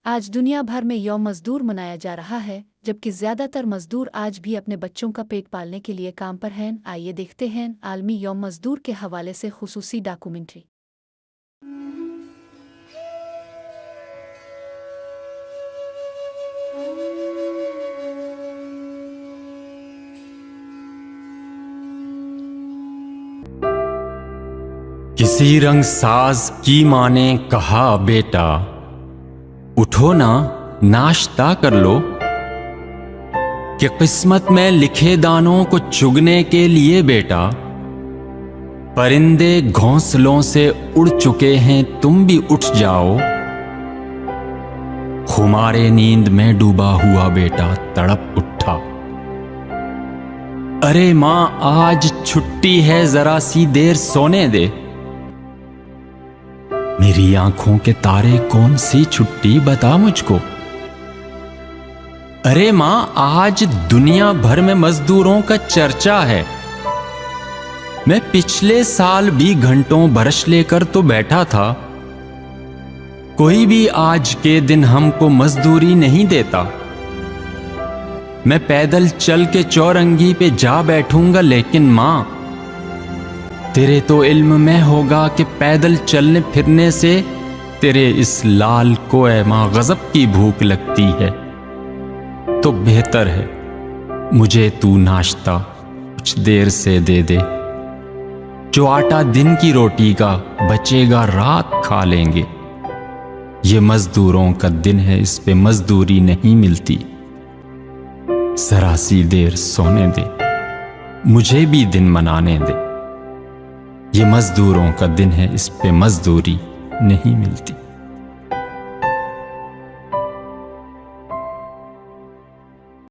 आज दुनिया भर में यौम मजदूर मनाया जा रहा है, जबकि ज़्यादातर मजदूर आज भी अपने बच्चों का पेट पालने के लिए काम पर हैं। आइए देखते हैं आलमी यौम मजदूर के हवाले से खुसूसी डॉक्यूमेंट्री। किसी रंगसाज की माँ ने कहा, बेटा उठो ना, नाश्ता कर लो कि किस्मत में लिखे दानों को चुगने के लिए बेटा परिंदे घोंसलों से उड़ चुके हैं, तुम भी उठ जाओ। खुमारे नींद में डूबा हुआ बेटा तड़प उठा, अरे माँ आज छुट्टी है, जरा सी देर सोने दे। मेरी आंखों के तारे कौन सी छुट्टी बता मुझको। अरे मां आज दुनिया भर में मजदूरों का चर्चा है। मैं पिछले साल भी घंटों बरस लेकर तो बैठा था, कोई भी आज के दिन हमको मजदूरी नहीं देता। मैं पैदल चल के चौरंगी पे जा बैठूंगा, लेकिन मां तेरे तो इल्म में होगा कि पैदल चलने फिरने से तेरे इस लाल को ऐ मां गजब की भूख लगती है। तो बेहतर है मुझे तू नाश्ता कुछ देर से दे दे, जो आटा दिन की रोटी का बचेगा रात खा लेंगे। ये मजदूरों का दिन है, इस पे मजदूरी नहीं मिलती। जरा सी देर सोने दे, मुझे भी दिन मनाने दे। ये मजदूरों का दिन है, इस पे मजदूरी नहीं मिलती।